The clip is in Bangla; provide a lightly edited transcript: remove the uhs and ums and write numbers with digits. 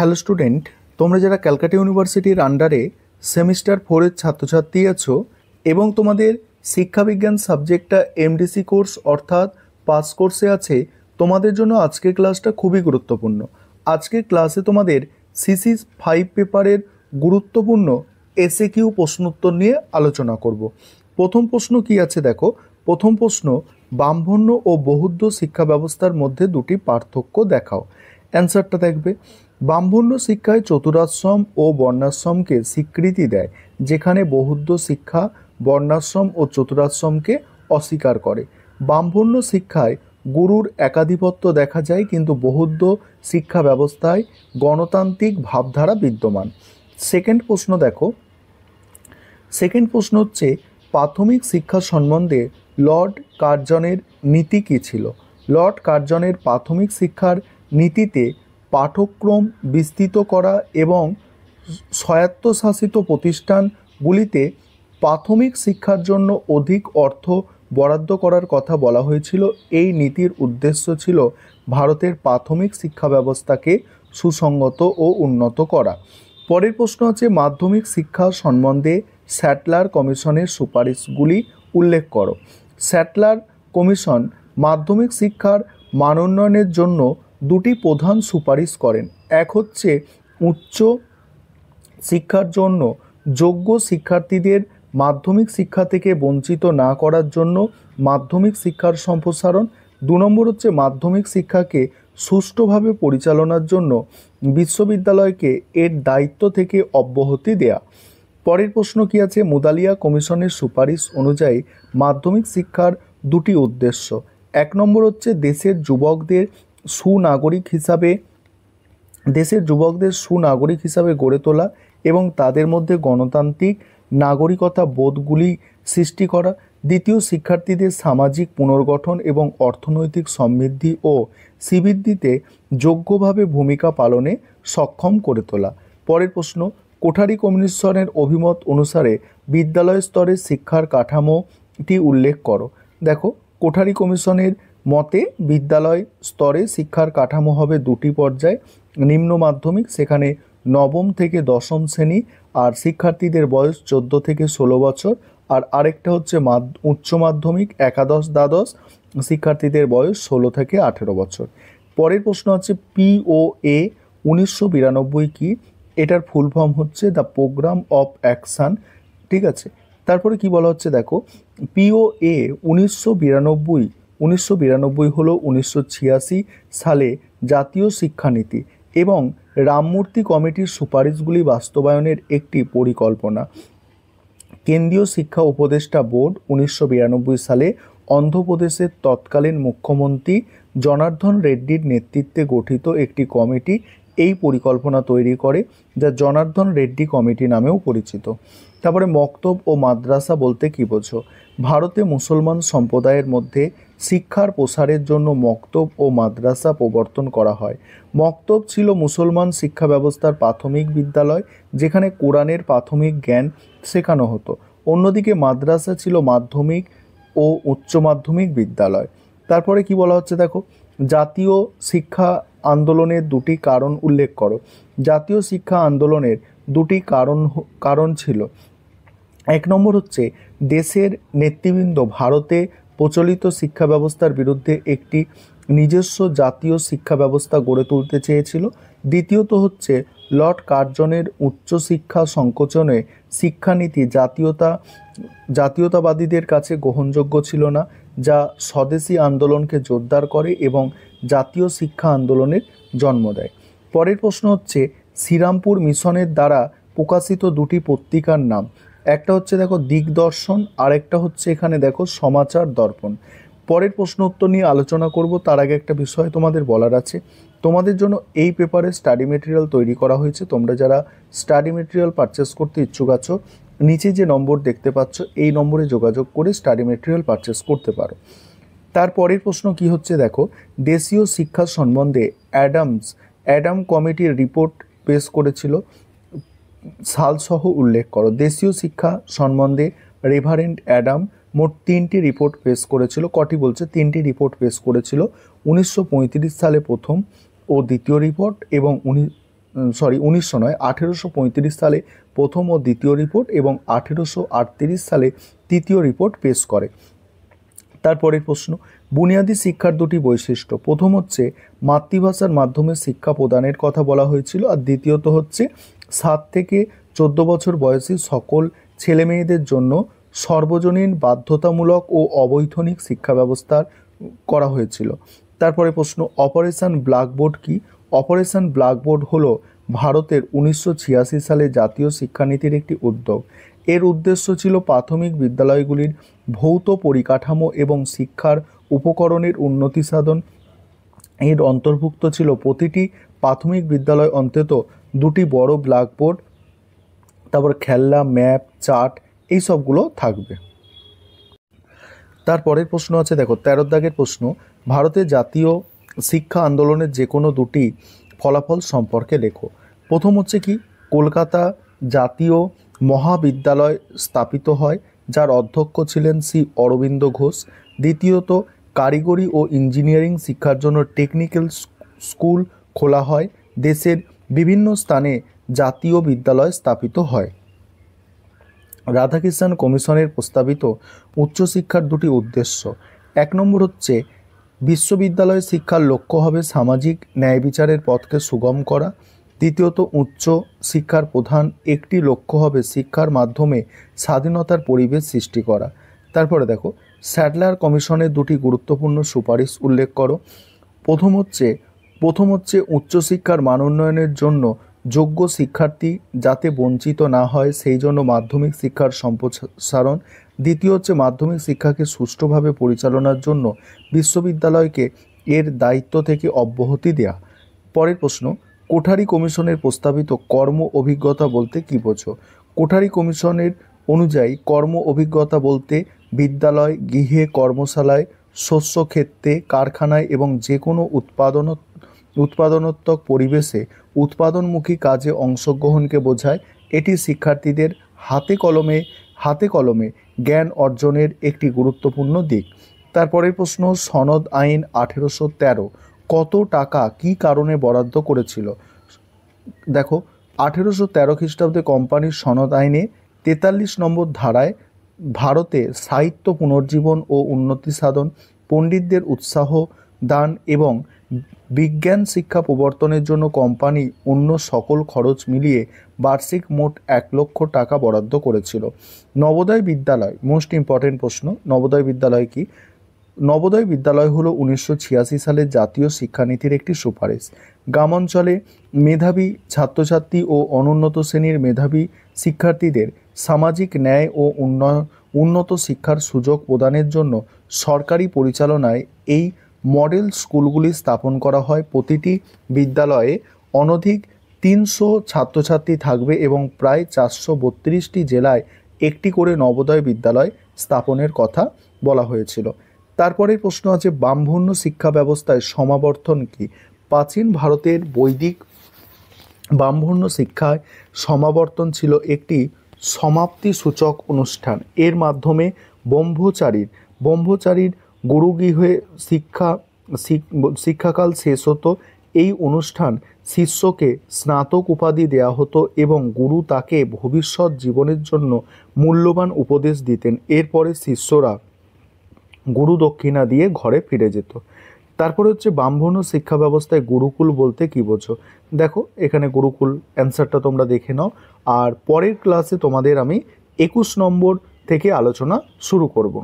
হ্যালো স্টুডেন্ট, তোমরা যারা ক্যালকাটা ইউনিভার্সিটির আন্ডারে সেমিস্টার 4-এর ছাত্রছাত্রী আছো এবং তোমাদের শিক্ষাবিজ্ঞান সাবজেক্টটা এমডিসি কোর্স অর্থাৎ পাস কোর্সে আছে, তোমাদের জন্য আজকের ক্লাসটা খুবই গুরুত্বপূর্ণ। আজকের ক্লাসে তোমাদের সিসি 5 পেপারের গুরুত্বপূর্ণ এসএকিউ প্রশ্নোত্তর নিয়ে আলোচনা করব। প্রথম প্রশ্ন কি আছে দেখো। প্রথম প্রশ্ন, ব্রাহ্মণ্য ও বৌদ্ধ শিক্ষা ব্যবস্থার মধ্যে দুটি পার্থক্য দেখাও। অ্যান্সারটা দেখবে, ব্রাহ্মণ্য শিক্ষায় চতুরাশ্রম ও বর্ণাশ্রমকে স্বীকৃতি দেয়, যেখানে বৌদ্ধ শিক্ষা বর্ণাশ্রম ও চতুরাশ্রমকে অস্বীকার করে। ব্রাহ্মণ্য শিক্ষায় গুরুর একাধিপত্য দেখা যায়, কিন্তু বৌদ্ধ শিক্ষা ব্যবস্থায় গণতান্ত্রিক ভাবধারা বিদ্যমান। সেকেন্ড প্রশ্ন দেখো। সেকেন্ড প্রশ্ন হচ্ছে, প্রাথমিক শিক্ষা সম্বন্ধে লর্ড কার্জনের নীতি কী ছিল? লর্ড কার্জনের প্রাথমিক শিক্ষার নীতিতে পাঠ্যক্রম বিস্তৃত করা এবং স্বায়ত্তশাসিত প্রতিষ্ঠানগুলিতে প্রাথমিক শিক্ষার জন্য অধিক অর্থ বরাদ্দ করার কথা বলা হয়েছিল। এই নীতির উদ্দেশ্য ছিল ভারতের প্রাথমিক শিক্ষা ব্যবস্থাকে সুসংগত ও উন্নত করা। পরের প্রশ্ন আছে, মাধ্যমিক শিক্ষা সম্বন্ধে স্যাটলার কমিশনের সুপারিশগুলি উল্লেখ করো। স্যাটলার কমিশন মাধ্যমিক শিক্ষার মানোন্নয়নের জন্য দুটি প্রধান সুপারিশ করেন। এক হচ্ছে উচ্চ শিক্ষার জন্য যোগ্য শিক্ষার্থীদের মাধ্যমিক শিক্ষা থেকে বঞ্চিত না করার জন্য মাধ্যমিক শিক্ষার সম্প্রসারণ। 2 নম্বর হচ্ছে মাধ্যমিক শিক্ষাকে সুষ্ঠুভাবে পরিচালনার জন্য বিশ্ববিদ্যালয়কে এর দায়িত্ব থেকে অব্যাহতি দেয়া। পরের প্রশ্ন কি আছে, মুদালিয়া কমিশনের সুপারিশ অনুযায়ী মাধ্যমিক শিক্ষার দুটি উদ্দেশ্য। 1 নম্বর হচ্ছে দেশের যুবকদের সুনাগরিক হিসাবে গড়ে তোলা এবং তাদের মধ্যে গণতান্ত্রিক নাগরিকতা বোধগুলি সৃষ্টি করা। দ্বিতীয়, শিক্ষার্থীদের সামাজিক পুনর্গঠন এবং অর্থনৈতিক সমৃদ্ধি ও শ্রীবৃদ্ধিতে যোগ্যভাবে ভূমিকা পালনে সক্ষম করে তোলা। পরের প্রশ্ন, কোঠারি কমিশনের অভিমত অনুসারে বিদ্যালয় স্তরের শিক্ষার কাঠামোটি উল্লেখ করো। দেখো, কোঠারি কমিশনের মতে বিদ্যালয় স্তরে শিক্ষার কাঠামো হবে দুটি পর্যায়। নিম্ন মাধ্যমিক, সেখানে নবম থেকে দশম শ্রেণী, আর শিক্ষার্থীদের বয়স 14 থেকে 16 বছর। আর আরেকটা হচ্ছে উচ্চ মাধ্যমিক, একাদশ দ্বাদশ, শিক্ষার্থীদের বয়স 16 থেকে 18 বছর। পরের প্রশ্ন হচ্ছে, POA 1992 কি? এটার ফুল ফর্ম হচ্ছে দ্য প্রোগ্রাম অফ অ্যাকশান। ঠিক আছে, তারপরে কি বলা হচ্ছে দেখো, POA 1992 হলো 1986 সালে জাতীয় শিক্ষানীতি এবং রামমূর্তি কমিটির সুপারিশগুলি বাস্তবায়নের একটি পরিকল্পনা। কেন্দ্রীয় শিক্ষা উপদেষ্টা বোর্ড 1992 সালে অন্ধ্রপ্রদেশের তৎকালীন মুখ্যমন্ত্রী জনার্দন রেড্ডির নেতৃত্বে গঠিত একটি কমিটি এই পরিকল্পনা তৈরি করে, যা জনার্দন রেড্ডি কমিটি নামেও পরিচিত। তারপরে মক্তব ও মাদ্রাসা বলতে কী বোঝো? ভারতে মুসলমান সম্প্রদায়ের মধ্যে শিক্ষার প্রসারের জন্য মক্তব ও মাদ্রাসা প্রবর্তন করা হয়। মক্তব ছিল মুসলমান শিক্ষা ব্যবস্থার প্রাথমিক বিদ্যালয়, যেখানে কোরআনের প্রাথমিক জ্ঞান শেখানো হতো। অন্যদিকে মাদ্রাসা ছিল মাধ্যমিক ও উচ্চ মাধ্যমিক বিদ্যালয়। তারপরে কি বলা হচ্ছে দেখো, জাতীয় শিক্ষা আন্দোলনের দুটি কারণ উল্লেখ করো। জাতীয় শিক্ষা আন্দোলনের দুটি কারণ ছিল। 1 নম্বর হচ্ছে দেশের নেতৃবৃন্দ ভারতে প্রচলিত শিক্ষা ব্যবস্থার বিরুদ্ধে একটি নিজস্ব জাতীয় শিক্ষা ব্যবস্থা গড়ে তুলতে চেয়েছিল। দ্বিতীয়ত হচ্ছে লর্ড কার্জনের উচ্চশিক্ষা সংকোচনে শিক্ষানীতি জাতীয়তাবাদীদের কাছে গ্রহণযোগ্য ছিল না, যা স্বদেশী আন্দোলনকে জোরদার করে এবং জাতীয় শিক্ষা আন্দোলনের জন্ম দেয়। পরের প্রশ্ন হচ্ছে, শ্রীরামপুর মিশনের দ্বারা প্রকাশিত দুটি পত্রিকার নাম। একটা হচ্ছে দেখো দিগদর্শন, আর একটা হচ্ছে এখানে দেখো সমাচার দর্পণ। পরের প্রশ্ন উত্তর নিয়ে আলোচনা করব, তার আগে একটা বিষয় তোমাদের বলার আছে। তোমাদের জন্য এই পেপারে স্টাডি মেটেরিয়াল তৈরি করা হয়েছে। তোমরা যারা স্টাডি মেটেরিয়াল পারচেস করতে ইচ্ছুক আছো, নিচে যে নম্বর দেখতে পাচ্ছ এই নম্বরে যোগাযোগ করে স্টাডি মেটেরিয়াল পারচেস করতে পারো। তারপরের প্রশ্ন কি হচ্ছে দেখো, দেশীয় শিক্ষা সম্বন্ধে অ্যাডাম কমিটির রিপোর্ট পেশ করেছিল, সালসহ উল্লেখ করো। দেশীয় শিক্ষা সম্বন্ধে রেভারেন্ড অ্যাডাম মোট 3টি রিপোর্ট পেশ করেছিল। কটি বলছে? 3টি রিপোর্ট পেশ করেছিল। 1935 সালে প্রথম ও দ্বিতীয় রিপোর্ট এবং 1900 নয়, 1835 সালে প্রথম ও দ্বিতীয় রিপোর্ট এবং 1838 সালে তৃতীয় রিপোর্ট পেশ করে। তারপরের প্রশ্ন, বুনিয়াদী শিক্ষার দুটি বৈশিষ্ট্য। প্রথম হচ্ছে মাতৃভাষার মাধ্যমে শিক্ষা প্রদানের কথা বলা হয়েছিল, আর দ্বিতীয়ত হচ্ছে 7 থেকে 14 বছর বয়সী সকল ছেলেমেয়েদের জন্য সর্বজনীন বাধ্যতামূলক ও অবৈতনিক শিক্ষা ব্যবস্থা করা হয়েছিল। তারপরে প্রশ্ন, অপারেশন ব্ল্যাকবোর্ড কি? অপারেশন ব্ল্যাকবোর্ড হলো ভারতের 1986 সালে জাতীয় শিক্ষানীতির একটি উদ্যোগ। এর উদ্দেশ্য ছিল প্রাথমিক বিদ্যালয়গুলির ভৌত পরিকাঠামো এবং শিক্ষার উপকরণের উন্নতি সাধন। এর অন্তর্ভুক্ত ছিল প্রতিটি প্রাথমিক বিদ্যালয় অন্তত 2টি বড় ব্ল্যাকবোর্ড, তারপর খেলনা, ম্যাপ, চার্ট এই সবগুলো থাকবে। তারপরের প্রশ্ন আছে, দেখো 13 দাগের প্রশ্ন, ভারতের জাতীয় শিক্ষা আন্দোলনের যে কোনো দুটি ফলাফল সম্পর্কে লেখো। প্রথম হচ্ছে কি, কলকাতা জাতীয় মহাবিদ্যালয় স্থাপিত হয়, যার অধ্যক্ষ ছিলেন শ্রী অরবিন্দ ঘোষ। দ্বিতীয়ত, কারিগরি ও ইঞ্জিনিয়ারিং শিক্ষার জন্য টেকনিক্যাল স্কুল খোলা হয়। দেশের বিভিন্ন স্থানে জাতীয় বিদ্যালয় স্থাপিত হয়। রাধাকৃষ্ণন কমিশনের প্রস্তাবিত উচ্চশিক্ষার দুটি উদ্দেশ্য। 1 নম্বর হচ্ছে বিশ্ববিদ্যালয় শিক্ষার লক্ষ্য হবে সামাজিক ন্যায় বিচারের পথকে সুগম করা। দ্বিতীয়ত, উচ্চ শিক্ষার প্রধান একটি লক্ষ্য হবে শিক্ষার মাধ্যমে স্বাধীনতার পরিবেশ সৃষ্টি করা। তারপরে দেখো, স্যাডলার কমিশনের দুটি গুরুত্বপূর্ণ সুপারিশ উল্লেখ করো। প্রথম হচ্ছে উচ্চশিক্ষার মান উন্নয়নের জন্য যোগ্য শিক্ষার্থী যাতে বঞ্চিত না হয় সেই জন্য মাধ্যমিক শিক্ষার সম্প্রসারণ। দ্বিতীয় হচ্ছে মাধ্যমিক শিক্ষাকে সুষ্ঠুভাবে পরিচালনার জন্য বিশ্ববিদ্যালয়কে এর দায়িত্ব থেকে অব্যাহতি দেয়া। পরের প্রশ্ন, কোঠারি কমিশনের প্রস্তাবিত কর্ম অভিজ্ঞতা বলতে কী বোঝো? কোঠারি কমিশনের অনুযায়ী কর্ম অভিজ্ঞতা বলতে বিদ্যালয়, গৃহে, কর্মশালায়, শস্যক্ষেত্রে, কারখানায় এবং যে কোনো উৎপাদনাত্মক পরিবেশে উৎপাদনমুখী কাজে অংশগ্রহণকে বোঝায়। এটি শিক্ষার্থীদের হাতে কলমে জ্ঞান অর্জনের একটি গুরুত্বপূর্ণ দিক। তারপরের প্রশ্ন, সনদ আইন 1813 কত টাকা কী কারণে বরাদ্দ করেছিল? দেখো, 1813 খ্রিস্টাব্দে কোম্পানির সনদ আইনে 43 নম্বর ধারায় ভারতে সাহিত্য পুনর্জীবন ও উন্নতি সাধন, পণ্ডিতদের উৎসাহ দান এবং বিজ্ঞান শিক্ষা প্রবর্তনের জন্য কোম্পানি অন্য সকল খরচ মিলিয়ে বার্ষিক মোট 1 লক্ষ টাকা বরাদ্দ করেছিল। নবোদয় বিদ্যালয়, মোস্ট ইম্পর্টেন্ট প্রশ্ন, নবোদয় বিদ্যালয় কি? নবোদয় বিদ্যালয় হলো 1986 সালের জাতীয় শিক্ষানীতির একটি সুপারিশ। গ্রামাঞ্চলে মেধাবী ছাত্রছাত্রী ও অনুন্নত শ্রেণীর মেধাবী শিক্ষার্থীদের সামাজিক ন্যায় ও উন্নত শিক্ষার সুযোগ প্রদানের জন্য সরকারি পরিচালনায় এই মডেল স্কুলগুলি স্থাপন করা হয়। প্রতিটি বিদ্যালয়ে অনধিক 300 ছাত্রছাত্রী থাকবে এবং প্রায় 432টি জেলায় একটি করে নবোদয় বিদ্যালয় স্থাপনের কথা বলা হয়েছিল। তারপরে প্রশ্ন আছে, ব্রাহ্মণ্য শিক্ষা ব্যবস্থায় সমাবর্তন কি? প্রাচীন ভারতের বৈদিক ব্রাহ্মণ্য শিক্ষায় সমাবর্তন ছিল একটি সমাপ্তি সূচক অনুষ্ঠান। এর মাধ্যমে ব্রহ্মচারীর গুরুগৃহে শিক্ষাকাল শেষ হতো। এই অনুষ্ঠান শিষ্যকে স্নাতক উপাধি দেওয়া হতো এবং গুরু তাকে ভবিষ্যৎ জীবনের জন্য মূল্যবান উপদেশ দিতেন। এরপরে শিষ্যরা গুরু দক্ষিণা দিয়ে ঘরে ফিরে যেত। তারপরে হচ্ছে ব্রাহ্মণ্য শিক্ষা ব্যবস্থায় গুরুকুল বলতে কী বোঝো? দেখো, এখানে গুরুকুল অ্যান্সারটা তোমরা দেখে নাও, আর পরের ক্লাসে তোমাদের আমি 21 নম্বর থেকে আলোচনা শুরু করব।